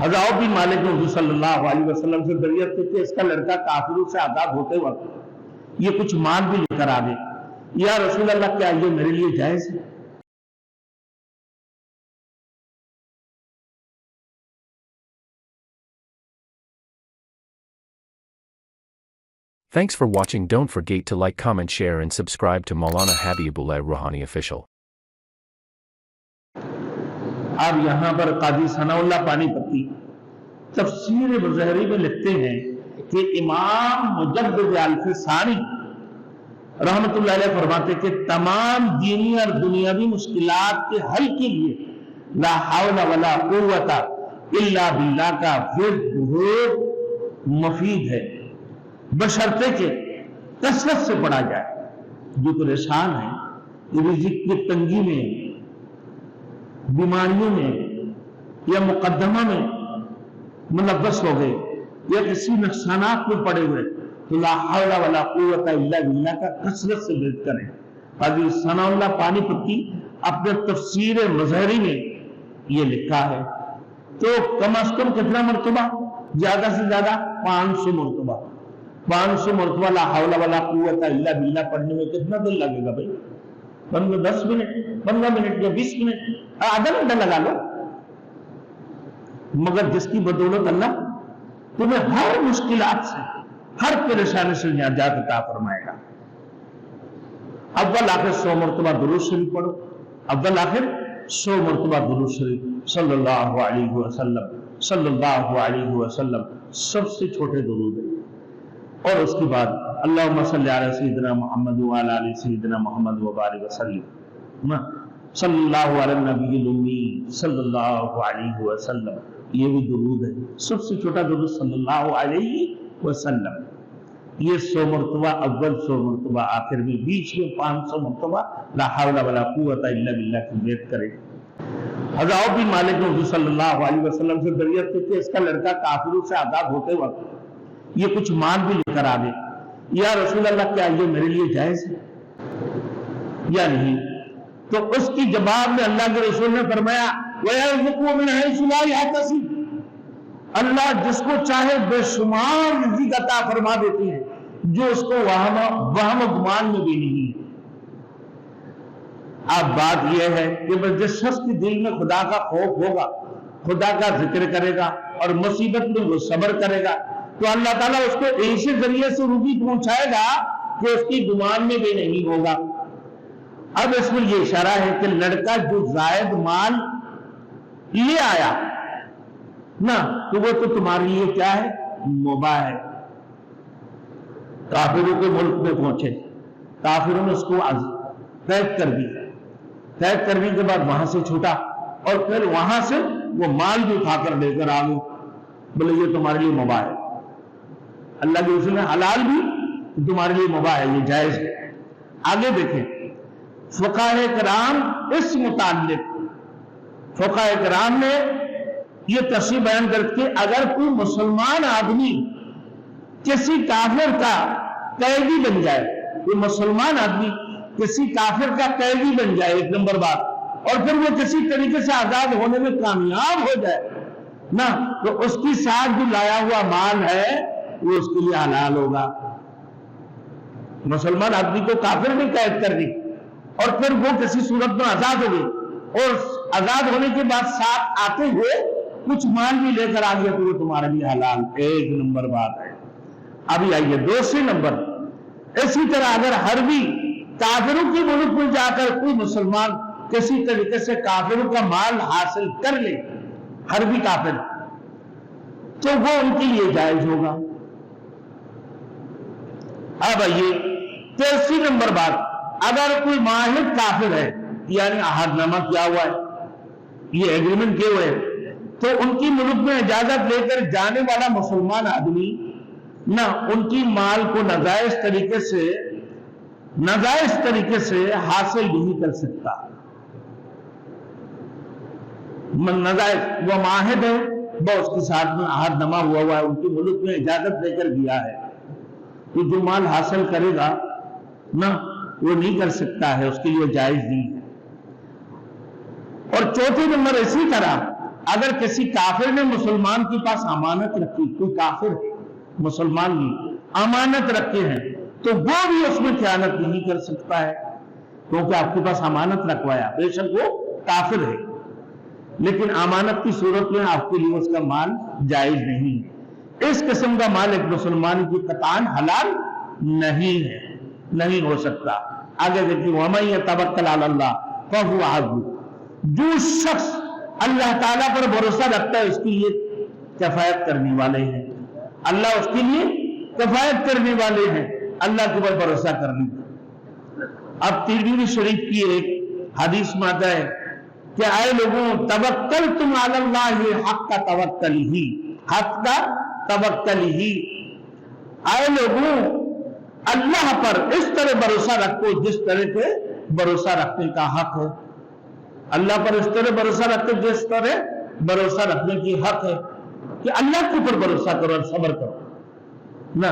حضرت بن مالک نے حضور صلی اللہ علیہ وسلم سے دریافت کی کہ اس کا لڑکا کافروں سے آزاد ہوتے وقت یہ کچھ مال بھی لے کر آگے، یا رسول اللہ کیا یہ میرے لیے جائز ہے؟ Thanks for watching. Don't forget to like, comment, share and subscribe to Maulana Habibullah Ruhani Official. اب یہاں پر قاضی ثناء اللہ پانی پتی تفسیر مظہری میں لکھتے ہیں کہ امام مجدد الف ثانی رحمت اللہ علیہ فرماتے کہ تمام دینی اور دنیاوی مشکلات کے حل کے لیے لا حول ولا قوت الا باللہ کا ورد بہت مفید ہے، بشرطے کہ کثرت سے پڑھا جائے۔ جو پریشان ہیں، رزق کی تنگی میں، بیماریوں میں یا مقدمہ میں ملوث ہو گئے یا کسی نقصانات میں پڑے ہوئے، تو لا حول ولا قوت الا باللہ کا کثرت سے ورد کریں۔ قاضی ثناء اللہ پانی پتی اپنے تفسیر مظہری میں یہ لکھا ہے۔ تو کم از کم کتنا مرتبہ؟ زیادہ سے زیادہ 500 مرتبہ۔ 500 مرتبہ لا حول ولا قوت الا باللہ پڑھنے میں کتنا دن لگے گا بھائی؟ 10 منٹ، 15 منٹ یا 20 منٹ، آدھا گھنٹہ لگا لو، مگر جس کی بدولت اللہ تمہیں ہر مشکلات سے، ہر پریشانی سے نجات عطا فرمائے گا۔ اول آخر 100 مرتبہ درود شریف پڑھو، اول آخر 100 مرتبہ درود شریف صلی اللہ علیہ وسلم، صلی اللہ علیہ وسلم سب سے چھوٹے درود ہیں۔ اور اس کے بعد اللہم صلی علی سیدنا محمد وعلی آل سیدنا محمد وبارک وسلم، صلی اللہ علی النبی الامی صلی اللہ علیہ وسلم، یہ بھی درود ہے، سب سے چھوٹا درود صلی اللہ علیہ وسلم۔ یہ 100 مرتبہ اول، 100 مرتبہ آخر میں، بیچ میں 500 مرتبہ لا حول ولا قوت الا باللہ کی نیت کرے۔ حضرت بن مالک نے حضور صلی اللہ علیہ وسلم سے دریافت کی کہ اس کا لڑکا کافروں سے آزاد ہوتے وقت یہ کچھ مال بھی لے کر آگے، یا رسول اللہ کیا یہ میرے لیے جائز ہے یا نہیں؟ تو اس کی جواب میں اللہ کے رسول نے فرمایا وَيَرْزُقُهُ مِنْ حَيْثُ لَا يَحْتَسِبُ، اللہ جس کو چاہے بے شمار رزق عطا فرما دیتی ہے، جو اس کو وہم و گمان میں بھی نہیں۔ اب بات یہ ہے کہ جس شخص کے دل میں خدا کا خوف ہوگا، خدا کا ذکر کرے گا اور مصیبت میں وہ صبر کرے گا، تو اللہ تعالیٰ اس کو ایسے ذریعے سے روزی پہنچائے گا کہ اس کی گمان میں بھی نہیں ہوگا۔ اب اس میں یہ اشارہ ہے کہ لڑکا جو زائد مال لے آیا نا، تو وہ تو تمہارے لیے کیا ہے؟ مباح ہے۔ کافروں کے ملک میں پہنچے، کافروں نے اس کو قید کر دی، قید کرنے کے بعد وہاں سے چھوٹا، اور پھر وہاں سے وہ مال بھی اٹھا کر لے کر آ گئے، بولے یہ تمہارے لیے مباح ہے۔ اللہ کے رسول نے حلال بھی تمہارے لیے مباح ہے، یہ جائز ہے۔ آگے دیکھیں، فقہائے کرام اس متعلق، فقہائے کرام نے یہ تفصیل بیان کرتے کہ اگر کوئی مسلمان آدمی کسی کافر کا قیدی بن جائے، کوئی مسلمان آدمی کسی کافر کا قیدی بن جائے، ایک نمبر بات، اور پھر وہ کسی طریقے سے آزاد ہونے میں کامیاب ہو جائے نا، تو اس کی ساتھ جو لایا ہوا مال ہے وہ اس کے لیے حلال ہوگا۔ مسلمان آدمی کو کافر نے قید کر دی اور پھر وہ کسی صورت میں آزاد ہو گئی، اور آزاد ہونے کے بعد ساتھ آتے ہوئے کچھ مال بھی لے کر آ گیا، تو وہ تمہارے لیے حلال، ایک نمبر بات ہے۔ ابھی آئیے دوسرے نمبر، اسی طرح اگر حربی کافروں کے ملک میں جا کر کوئی مسلمان کسی طریقے سے کافروں کا مال حاصل کر لے، حربی کافر، تو وہ ان کے لیے جائز ہوگا۔ اب آئیے تیسری نمبر بات، اگر کوئی ماہر کافر ہے، یعنی عہد نامہ کیا ہوا ہے، یہ ایگریمنٹ کیے ہوئے ہیں، تو ان کی ملک میں اجازت لے کر جانے والا مسلمان آدمی نہ ان کی مال کو ناجائز طریقے سے حاصل نہیں کر سکتا۔ ناجائز، وہ معاہد ہے، وہ اس کے ساتھ میں عہد نامہ ہوا ہے، ان کی ملک میں اجازت لے کر گیا ہے، تو جو مال حاصل کرے گا نہ وہ نہیں کر سکتا ہے، اس کے لیے جائز نہیں ہے۔ اور چوتھے نمبر اسی طرح اگر کسی کافر نے مسلمان کے پاس امانت رکھی، کوئی کافر ہے مسلمان نہیں امانت رکھے ہیں، تو وہ بھی اس میں خیانت نہیں کر سکتا ہے، کیونکہ آپ کے پاس امانت رکھوایا، بے شک وہ کافر ہے، لیکن امانت کی صورت میں آپ کے لیے اس کا مال جائز نہیں ہے۔ اس قسم کا مال ایک مسلمان کی قطعاً حلال نہیں ہے، نہیں ہو سکتا۔ آگے دیکھیں وَمَن يَتَوَکَّلْ عَلَى اللَّهِ فَهُوَ حَسْبُهُ، جو شخص اللہ تعالیٰ پر بھروسہ رکھتا ہے اس کے لیے کفایت کرنے والے ہیں، اللہ اس کے لیے کفایت کرنے والے ہیں، اللہ کے اوپر بھروسہ کرنے۔ اب ترمذی شریف کی ایک حدیث میں آتا ہے کہ اے لوگوں توکلتم علی اللہ حق توکلہ، حق توکلہ، اے لوگوں اللہ پر اس طرح بھروسہ رکھو جس طرح کے بھروسہ رکھنے کا حق ہے، اللہ پر اس طرح بھروسہ رکھو جس طرح بھروسہ رکھنے کی حق ہے، کہ اللہ کے اوپر بھروسہ کرو اور صبر کرو نا۔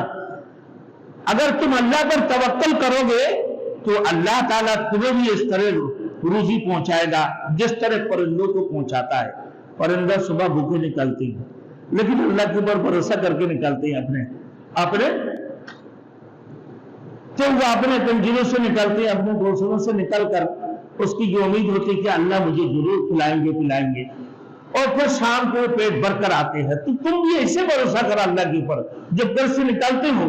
اگر تم اللہ پر توکل کرو گے تو اللہ تعالیٰ تمہیں بھی اس طرح روزی پہنچائے گا جس طرح پرندوں کو پہنچاتا ہے۔ پرندہ صبح بھوکے نکلتے ہیں لیکن اللہ کے اوپر بھروسہ کر کے نکلتے ہیں، اپنے تو وہ اپنے پنجروں سے نکلتے ہیں، اپنے گھونسلوں سے نکل کر اس کی جو امید ہوتی ہے کہ اللہ مجھے ضرور پلائیں گے، اور پھر شام کو پیٹ بھر کر آتے ہیں۔ تو تم بھی ایسے بھروسہ کرو اللہ کے اوپر جب گھر سے نکلتے ہو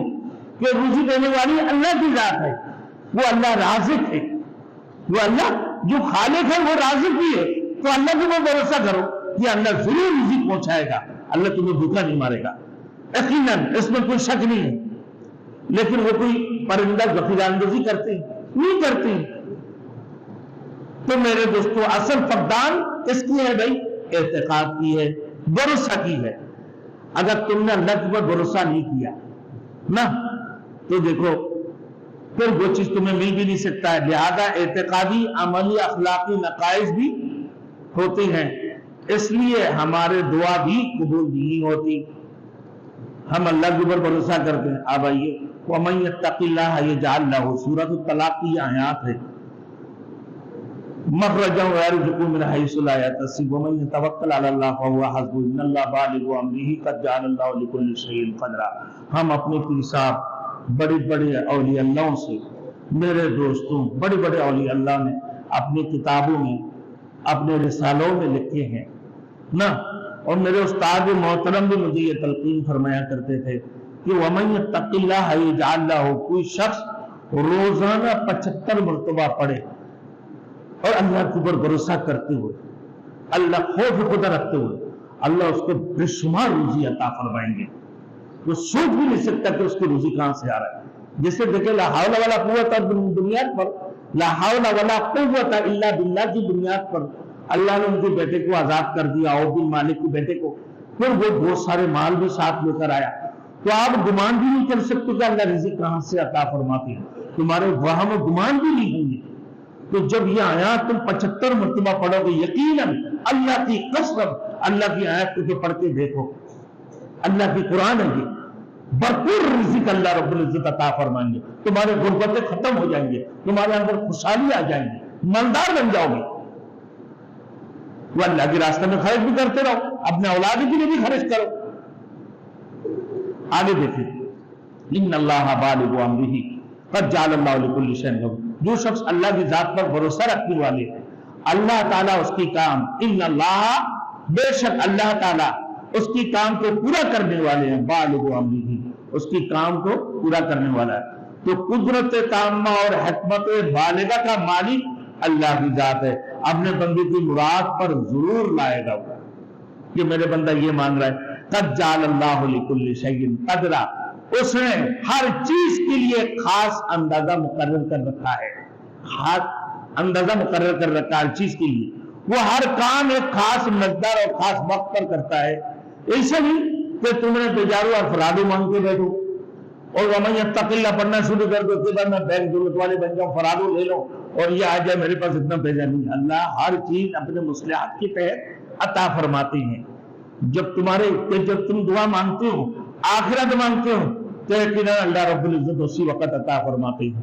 کہ روزی دینے والی اللہ کی ذات ہے، وہ اللہ رازق ہے، وہ اللہ جو خالق ہے وہ رازق بھی ہے، تو اللہ کے اوپر بھروسہ کرو کہ اللہ ضرور روزی پہنچائے گا، اللہ تمہیں بھوکا نہیں مارے گا، یقیناً اس میں کوئی شک نہیں ہے۔ لیکن وہ کوئی پرندہ ذخیرہ اندوزی کرتے نہیں کرتے۔ تو میرے دوستو اصل فقدان کس کی ہے بھائی؟ اعتقاد کی ہے، بھروسہ کی ہے۔ اگر تم نے اللہ کے اوپر بھروسہ نہیں کیا نا تو دیکھو پھر وہ چیز تمہیں مل بھی نہیں سکتا ہے۔ لہذا اعتقادی عملی اخلاقی نقائص بھی ہوتے ہیں، اس لیے ہمارے دعا بھی قبول نہیں ہوتی۔ ہم اللہ کے اوپر بھروسہ کرتے ہیں۔ اب آئیے وَمَن يَتَّقِ اللَّهَ يَجْعَل لَّهُ، سورۃ الطلاق کی آیات ہے، مخرجا وَيَرْزُقْهُ مِنْ حَيْثُ لَا يَحْتَسِبُ وَمَن يَتَوَکَّلْ عَلَى اللَّهِ فَهُوَ حَسْبُهُ إِنَّ اللَّهَ بَالِغُ أَمْرِهِ قَدْ جَعَلَ اللَّهُ لِكُلِّ شَيْءٍ قَدْرًا۔ ہم اپنے پیر صاحب بڑے بڑے اولیاء اللہ سے، میرے دوستوں بڑے بڑے اولیاء اللہ نے اپنی کتابوں میں اپنے رسالوں میں لکھے ہیں نا، اور میرے استاد محترم بھی مجھے یہ تلقین فرمایا کرتے تھے کہ وَمَن يَتَّقِ اللَّهَ يَجْعَل لَّهُ، کوئی شخص روزانہ 75 مرتبہ پڑھے اور اللہ کے اوپر بھروسہ کرتے ہوئے، اللہ خوف خدا رکھتے ہوئے، اللہ اس کو بے شمار روزی عطا فرمائیں گے۔ وہ سوچ بھی نہیں سکتا کہ اس کی روزی کہاں سے آ رہا ہے۔ جسے دیکھے لا حول ولا قوت بنیاد پر، لا حول ولا قوت الا باللہ کی بنیاد پر اللہ نے ان کے بیٹے کو آزاد کر دیا، عوف بن مالک کے بیٹے کو، پھر وہ بہت سارے مال بھی ساتھ لے کر آیا، تو آپ گمان بھی نہیں کر سکتے کہ اللہ رزق کہاں سے عطا فرماتے ہیں، تمہارے وہم و گمان بھی نہیں ہوں گے۔ تو جب یہ آیات تم 75 مرتبہ پڑھو گے، یقیناً اللہ کی قسم، اللہ کی آیات کو پڑھ کے دیکھو، اللہ کی قرآن ہے یہ، بھرپور رزق اللہ رب العزت عطا فرمائیں گے، تمہارے غربتیں ختم ہو جائیں گے، تمہارے اندر خوشحالی آ جائیں گے، مالدار بن جاؤ گے۔ وہ اللہ کے راستے میں خرچ بھی کرتے رہو، اپنے اولاد کے لیے بھی خرچ کرو۔ آگے دیکھیں ان اللہ بالغ امرہ قد جعل اللہ لکل شیء، جو شخص اللہ کی ذات پر بھروسہ رکھنے والے ہیں، اللہ تعالیٰ اس کی کام، ان اللہ، بے شک اللہ تعالیٰ اس کی کام کو پورا کرنے والے ہیں، بالغ امرہ، اس کی کام کو پورا کرنے والا ہے۔ تو قدرت تامہ اور حکمت بالغہ کا مالک اللہ کی ذات ہے، اپنے بندے کی مراد پر ضرور لائے گا کہ میرے بندہ یہ مانگ رہا ہے۔ قد جعل اللہ لکل شیء قدرا، اس نے ہر چیز کے لیے خاص اندازہ مقرر کر رکھا ہے، خاص اندازہ مقرر کر رکھا ہے ہر چیز کے لیے۔ وہ ہر کام ایک خاص مقدار اور خاص وقت پر کرتا ہے، ایسے نہیں کہ تم نے تجارو اور فرادو مانگ کے بیٹھو اور وَمَن يَتَّقِ اللَّهَ پڑھنا شروع کر دو، اس کے بعد میں بینک ضرورت والے بن جاؤں، فرادو لے لو اور یہ آ جائے میرے پاس اتنا پیسہ نہیں۔ اللہ ہر چیز اپنے مصلحت کے تحت عطا فرماتے ہیں۔ جب تم دعا مانگتے ہو، آخرت مانگتے ہو، تو یقیناً اللہ رب العزت اسی وقت عطا فرماتے ہیں۔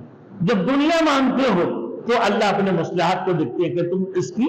جب دنیا مانگتے ہو تو اللہ اپنے مصلحت کو دیکھتے ہیں کہ تم اس کی